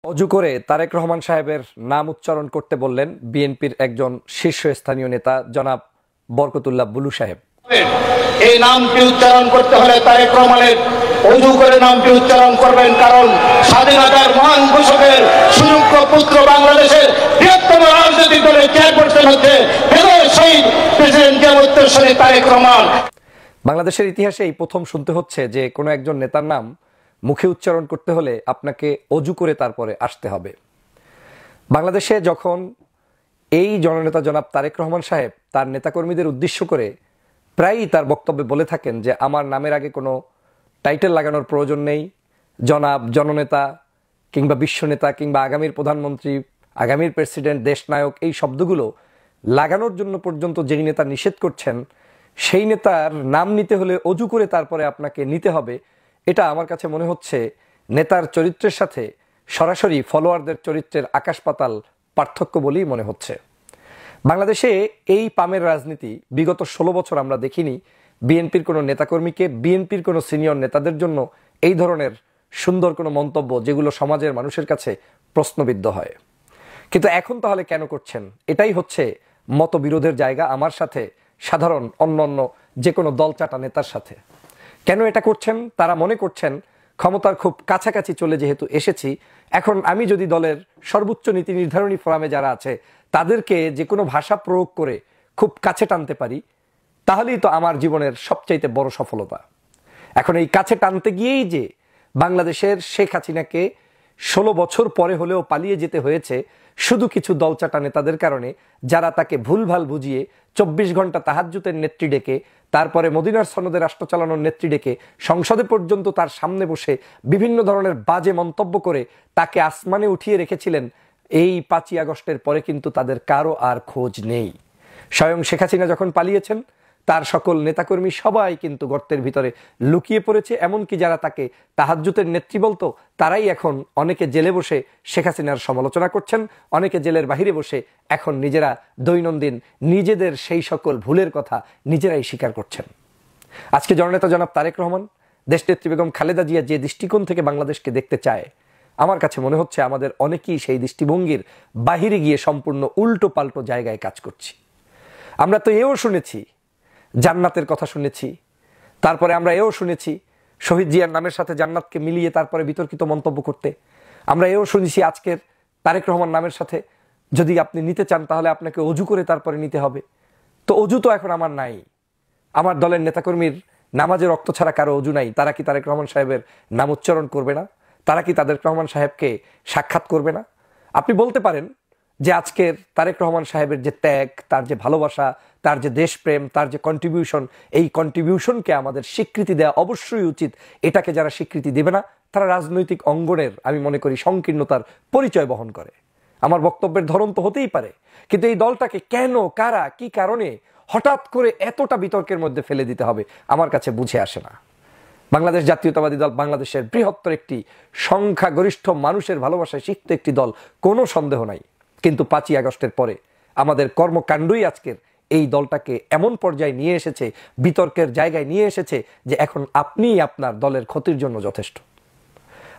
অজু করে তারেক রহমান সাহেবের নাম উচ্চারণ করতে বললেন বিএনপির একজন শীর্ষস্থানীয় নেতা জনাব বরকতুল্লাহ বুলু সাহেব। এই নামটি উচ্চারণ করতে হলে তারেক রহমানের অজু করে নামটি উচ্চারণ করবেন, কারণ স্বাধীনতার মহান ঘোষকের সুযোগ্য পুত্র বাংলাদেশের বৃহত্তম রাজনৈতিক দলের চেয়ারপারসন হচ্ছে শহীদ প্রেসিডেন্ট জিয়াউর তারেক রহমান। বাংলাদেশের ইতিহাসে এই প্রথম শুনতে হচ্ছে যে কোনো একজন নেতার নাম মুখে উচ্চারণ করতে হলে আপনাকে অজু করে তারপরে আসতে হবে। বাংলাদেশে যখন এই জননেতা জনাব তারেক রহমান সাহেব তার নেতাকর্মীদের উদ্দেশ্য করে প্রায়ই তার বক্তব্যে বলে থাকেন যে আমার নামের আগে কোনো টাইটেল লাগানোর প্রয়োজন নেই, জনাব, জননেতা কিংবা বিশ্বনেতা কিংবা আগামীর প্রধানমন্ত্রী, আগামীর প্রেসিডেন্ট, দেশনায়ক, এই শব্দগুলো লাগানোর জন্য পর্যন্ত যেই নেতা নিষেধ করছেন সেই নেতার নাম নিতে হলে অজু করে তারপরে আপনাকে নিতে হবে। এটা আমার কাছে মনে হচ্ছে নেতার চরিত্রের সাথে সরাসরি ফলোয়ারদের চরিত্রের আকাশ পাতাল পার্থক্য বলেই মনে হচ্ছে। বাংলাদেশে এই পামের রাজনীতি বিগত 16 বছর আমরা দেখিনি বিএনপির কোনো নেতাকর্মীকে, বিএনপির কোনো সিনিয়র নেতাদের জন্য এই ধরনের সুন্দর কোনো মন্তব্য যেগুলো সমাজের মানুষের কাছে প্রশ্নবিদ্ধ হয়। কিন্তু এখন তাহলে কেন করছেন? এটাই হচ্ছে মতবিরোধের জায়গা আমার সাথে, সাধারণ অন্য যে কোনো দলচাটা নেতার সাথে। কেন এটা করছেন? তারা মনে করছেন ক্ষমতার খুব কাছাকাছি চলে যেহেতু এসেছি, এখন আমি যদি দলের সর্বোচ্চ নীতি নির্ধারণী ফোরামে যারা আছে তাদেরকে যে কোনো ভাষা প্রয়োগ করে খুব কাছে টানতে পারি, তাহলেই তো আমার জীবনের সবচাইতে বড় সফলতা। এখন এই কাছে টানতে গিয়েই যে বাংলাদেশের শেখ হাসিনাকে 16 বছর পরে হলেও পালিয়ে যেতে হয়েছে শুধু কিছু দলচাটা নেতাদের কারণে, যারা তাকে ভুলভাল বুঝিয়ে 24 ঘন্টা তাহাজ্জুদের নেত্রী ডেকে, তারপরে মদিনার সনদে রাষ্ট্র চালানোর নেত্রী ডেকে সংসদে পর্যন্ত তার সামনে বসে বিভিন্ন ধরনের বাজে মন্তব্য করে তাকে আসমানে উঠিয়ে রেখেছিলেন। এই 5ই আগস্টের পরে কিন্তু তাদের কারো আর খোঁজ নেই। স্বয়ং শেখ হাসিনা যখন পালিয়েছেন তার সকল নেতাকর্মী সবাই কিন্তু গর্তের ভিতরে লুকিয়ে পড়েছে। এমনকি যারা তাকে তাহাজ্জুদের নেত্রী বলতো তারাই এখন অনেকে জেলে বসে শেখ হাসিনার সমালোচনা করছেন, অনেকে জেলের বাহিরে বসে এখন নিজেরা দৈনন্দিন নিজেদের সেই সকল ভুলের কথা নিজেরাই স্বীকার করছেন। আজকে জননেতা জনাব তারেক রহমান, দেশনেত্রী বেগম খালেদা জিয়া যে দৃষ্টিকোণ থেকে বাংলাদেশকে দেখতে চায়, আমার কাছে মনে হচ্ছে আমাদের অনেকেই সেই দৃষ্টিভঙ্গির বাহিরে গিয়ে সম্পূর্ণ উল্টো পাল্টো জায়গায় কাজ করছি। আমরা তো এও শুনেছি, জান্নাতের কথা শুনেছি, তারপরে আমরা এও শুনেছি শহীদ জিয়ার নামের সাথে জান্নাতকে মিলিয়ে তারপরে বিতর্কিত মন্তব্য করতে। আমরা এও শুনেছি আজকের তারেক রহমান নামের সাথে যদি আপনি নিতে চান তাহলে আপনাকে অজু করে তারপরে নিতে হবে। তো অজু তো এখন আমার নাই, আমার দলের নেতাকর্মীর নামাজে রক্ত ছাড়া কারো অজু নাই। তারা কি তারেক রহমান সাহেবের নাম উচ্চারণ করবে না? তারা কি তারেক রহমান সাহেবকে সাক্ষাৎ করবে না? আপনি বলতে পারেন যে আজকের তারেক রহমান সাহেবের যে ত্যাগ, তার যে ভালোবাসা, তার যে দেশপ্রেম, তার যে কন্ট্রিবিউশন, এই কন্ট্রিবিউশনকে আমাদের স্বীকৃতি দেওয়া অবশ্যই উচিত। এটাকে যারা স্বীকৃতি দেবে না তারা রাজনৈতিক অঙ্গনের, আমি মনে করি, সংকীর্ণতার পরিচয় বহন করে। আমার বক্তব্যের ধরন তো হতেই পারে, কিন্তু এই দলটাকে কেন, কারা, কি কারণে হঠাৎ করে এতটা বিতর্কের মধ্যে ফেলে দিতে হবে আমার কাছে বুঝে আসে না। বাংলাদেশ জাতীয়তাবাদী দল বাংলাদেশের বৃহত্তর একটি সংখ্যাগরিষ্ঠ মানুষের ভালোবাসায় সিক্ত একটি দল, কোনো সন্দেহ নাই। কিন্তু 5ই আগস্টের পরে আমাদের কর্মকাণ্ডই আজকের এই দলটাকে এমন পর্যায়ে নিয়ে এসেছে, বিতর্কের জায়গায় নিয়ে এসেছে যে এখন আপনিই আপনার দলের ক্ষতির জন্য যথেষ্ট।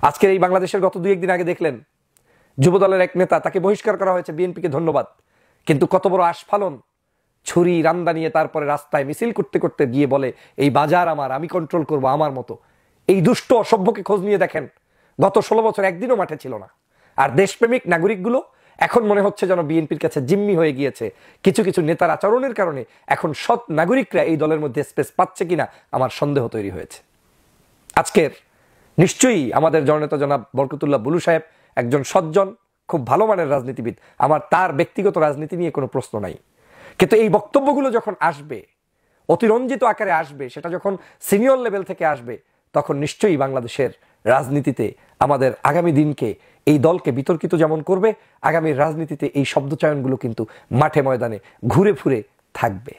আজকের এই বাংলাদেশের গত 2-1 দিন আগে দেখলেন যুবদলের এক নেতা, তাকে বহিষ্কার করা হয়েছে, বিএনপিকে ধন্যবাদ, কিন্তু কত বড় আস্ফালন, ছুরি রামদা নিয়ে তারপরে রাস্তায় মিছিল করতে করতে গিয়ে বলে এই বাজার আমার, আমি কন্ট্রোল করব আমার মতো। এই দুষ্ট অসভ্যকে খোঁজ নিয়ে দেখেন, গত 16 বছর একদিনও মাঠে ছিল না। আর দেশপ্রেমিক নাগরিকগুলো এখন মনে হচ্ছে যেন বিএনপির কাছে জিম্মি হয়ে গিয়েছে। কিছু কিছু নেতার আচরণের কারণে এখন সৎ নাগরিকরা এই দলের মধ্যে স্পেস পাচ্ছে কিনা আমার সন্দেহ তৈরি হয়েছে। আজকের নিশ্চয়ই আমাদের জননেতা জনাব বরকতুল্লাহ বুলু সাহেব একজন সজ্জন, খুব ভালো মানের রাজনীতিবিদ, আমার তার ব্যক্তিগত রাজনীতি নিয়ে কোনো প্রশ্ন নাই। কিন্তু এই বক্তব্যগুলো যখন আসবে, অতিরঞ্জিত আকারে আসবে, সেটা যখন সিনিয়র লেভেল থেকে আসবে, তখন নিশ্চয়ই বাংলাদেশের রাজনীতিতে আমাদের আগামী দিনকে, এই দলকে বিতর্কিত যেমন করবে, আগামী রাজনীতিতে এই শব্দচয়নগুলো কিন্তু মাঠে ময়দানে ঘুরে ফুরে থাকবে।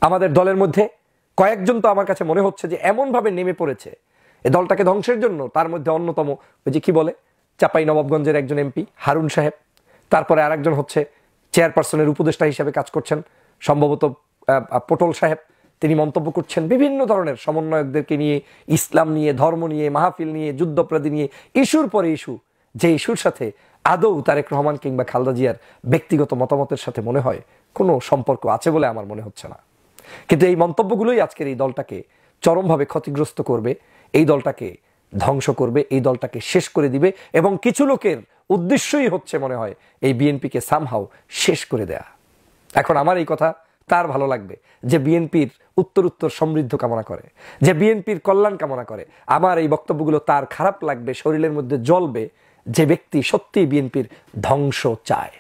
আমাদের দলের মধ্যে কয়েকজন তো আমার কাছে মনে হচ্ছে যে এমনভাবে নেমে পড়েছে এই দলটাকে ধ্বংসের জন্য। তার মধ্যে অন্যতম ওই যে কি বলে, চাঁপাইনবাবগঞ্জের একজন এমপি হারুন সাহেব, তারপরে আরেকজন হচ্ছে চেয়ারপারসনের উপদেষ্টা হিসেবে কাজ করছেন সম্ভবত পটল সাহেব, তিনি মন্তব্য করছেন বিভিন্ন ধরনের সমন্বয়কদেরকে নিয়ে, ইসলাম নিয়ে, ধর্ম নিয়ে, মাহফিল নিয়ে, যুদ্ধপ্রাদী নিয়ে, ইস্যুর পরে ইস্যু যে ইস্যুর সাথে আদৌ তারেক রহমান কিংবা খালেদা জিয়ার ব্যক্তিগত মতামতের সাথে মনে হয় কোনো সম্পর্ক আছে বলে আমার মনে হচ্ছে না। কিন্তু এই মন্তব্যগুলোই আজকের এই দলটাকে চরমভাবে ক্ষতিগ্রস্ত করবে, এই দলটাকে ধ্বংস করবে, এই দলটাকে শেষ করে দিবে, এবং কিছু লোকের উদ্দেশ্যই হচ্ছে মনে হয় এই বিএনপিকে সামহাও শেষ করে দেয়া। এখন আমার এই কথা তার ভালো লাগবে যে বিএনপির উত্তর সমৃদ্ধ কামনা করে, যে বিএনপির কল্যাণ কামনা করে। আমার এই বক্তব্যগুলো তার খারাপ লাগবে, শরীরের মধ্যে জ্বলবে যে ব্যক্তি সত্যিই বিএনপির ধ্বংস চায়।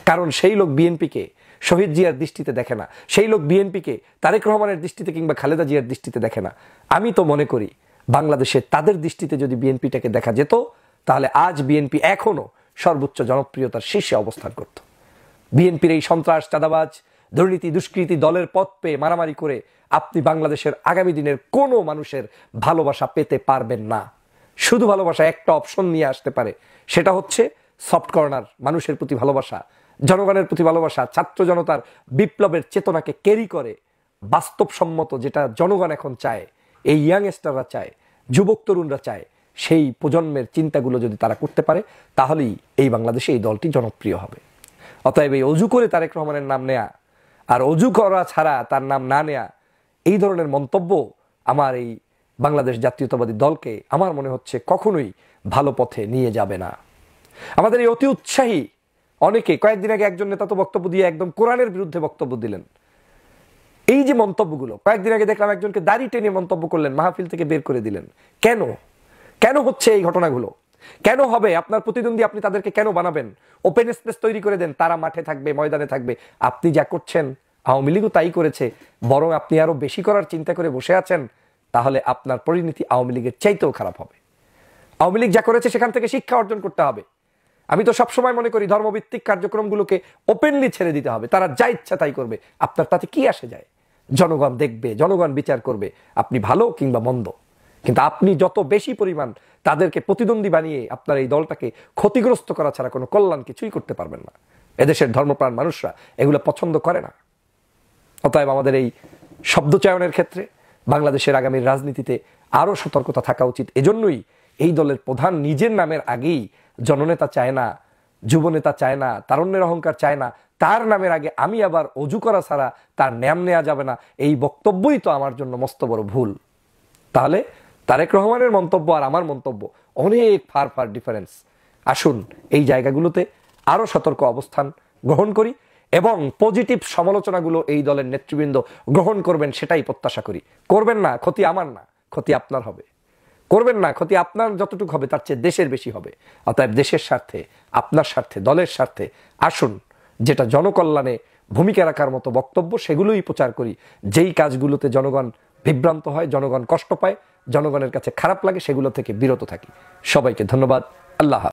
কারণ সেই লোক বিএনপিকে শহীদ জিয়ার দৃষ্টিতে দেখে না, সেই লোক বিএনপিকে তারেক রহমানের দৃষ্টিতে কিংবা খালেদা জিয়ার দৃষ্টিতে দেখে না। আমি তো মনে করি বাংলাদেশে তাদের দৃষ্টিতে যদি বিএনপিটাকে দেখা যেত, তাহলে আজ বিএনপি এখনো সর্বোচ্চ জনপ্রিয়তার শীর্ষে অবস্থান করত। বিএনপির এই সন্ত্রাস, চাঁদাবাজ, দুর্নীতি, দুষ্কৃতি দলের পথ পেয়ে মারামারি করে আপনি বাংলাদেশের আগামী দিনের কোনো মানুষের ভালোবাসা পেতে পারবেন না। শুধু ভালোবাসা একটা অপশন নিয়ে আসতে পারে, সেটা হচ্ছে সফট কর্নার, মানুষের প্রতি ভালোবাসা, জনগণের প্রতি ভালোবাসা, ছাত্র জনতার বিপ্লবের চেতনাকে ক্যারি করে বাস্তবসম্মত যেটা জনগণ এখন চায়, এই ইয়াংস্টাররা চায়, যুবক তরুণরা চায়, সেই প্রজন্মের চিন্তাগুলো যদি তারা করতে পারে, তাহলেই এই বাংলাদেশে এই দলটি জনপ্রিয় হবে। অতএব এই অজু করে তারেক রহমানের নাম নেয়া আর অজু করা ছাড়া তার নাম না নেয়া, এই ধরনের মন্তব্য আমার এই বাংলাদেশ জাতীয়তাবাদী দলকে আমার মনে হচ্ছে কখনোই ভালো পথে নিয়ে যাবে না। আমাদের এই অতি উৎসাহী অনেকে, কয়েকদিন আগে একজন নেতা তো বক্তব্য দিয়ে একদম কোরআনের বিরুদ্ধে বক্তব্য দিলেন। এই যে মন্তব্যগুলো, কয়েকদিন আগে দেখলাম একজনকে দাড়ি টেনে মন্তব্য করলেন, মাহফিল থেকে বের করে দিলেন। কেন হচ্ছে এই ঘটনাগুলো? কেন হবে? আপনার প্রতিদ্বন্দ্বী আপনি তাদেরকে কেন বানাবেন? ওপেন স্পেস তৈরি করে দেন, তারা মাঠে থাকবে, ময়দানে থাকবে। আপনি যা করছেন, আওয়ামী লীগও তাই করেছে, বরং আপনি আরো বেশি করার চিন্তা করে বসে আছেন। তাহলে আপনার পরিণতি আওয়ামী লীগের চাইতেও খারাপ হবে। আওয়ামী লীগ যা করেছে সেখান থেকে শিক্ষা অর্জন করতে হবে। আমি তো সবসময় মনে করি ধর্মভিত্তিক কার্যক্রমগুলোকে ওপেনলি ছেড়ে দিতে হবে, তারা যা ইচ্ছা তাই করবে। আপনার তাতে কি আসে যায়? জনগণ দেখবে, জনগণ বিচার করবে আপনি ভালো কিংবা মন্দ। কিন্তু আপনি যত বেশি পরিমাণ তাদেরকে প্রতিদ্বন্দ্বী বানিয়ে আপনার এই দলটাকে ক্ষতিগ্রস্ত করা ছাড়া কোনো কল্যাণ কিছুই করতে পারবেন না। এদেশের ধর্মপ্রাণ মানুষরা এগুলো পছন্দ করে না। অতএব আমাদের এই শব্দচয়নের ক্ষেত্রে বাংলাদেশের আগামীর রাজনীতিতে আরো সতর্কতা থাকা উচিত। এজন্যই এই দলের প্রধান নিজের নামের আগেই জননেতা চায় না, যুবনেতা চায় না, তারুণ্যের অহংকার চায় না, তার নামের আগে আমি আবার অজু করা ছাড়া তার নাম নেওয়া যাবে না, এই বক্তব্যই তো আমার জন্য মস্ত বড় ভুল। তাহলে তারেক রহমানের মন্তব্য আর আমার মন্তব্য অনেক ফার ডিফারেন্স। আসুন এই জায়গাগুলোতে আরো সতর্ক অবস্থান গ্রহণ করি এবং পজিটিভ সমালোচনাগুলো এই দলের নেতৃবৃন্দ গ্রহণ করবেন, সেটাই প্রত্যাশা করি। করবেন না, ক্ষতি আমার না, ক্ষতি আপনার হবে। করবেন না, ক্ষতি আপনার যতটুকু হবে তার চেয়ে দেশের বেশি হবে। অতএব দেশের স্বার্থে, আপনার স্বার্থে, দলের স্বার্থে আসুন যেটা জনকল্যাণে ভূমিকা রাখার মতো বক্তব্য সেগুলোই প্রচার করি। যেই কাজগুলোতে জনগণ বিভ্রান্ত হয়, জনগণ কষ্ট পায়, জনগণের কাছে খারাপ লাগে, সেগুলো থেকে বিরত থাকি। সবাইকে ধন্যবাদ। আল্লাহ।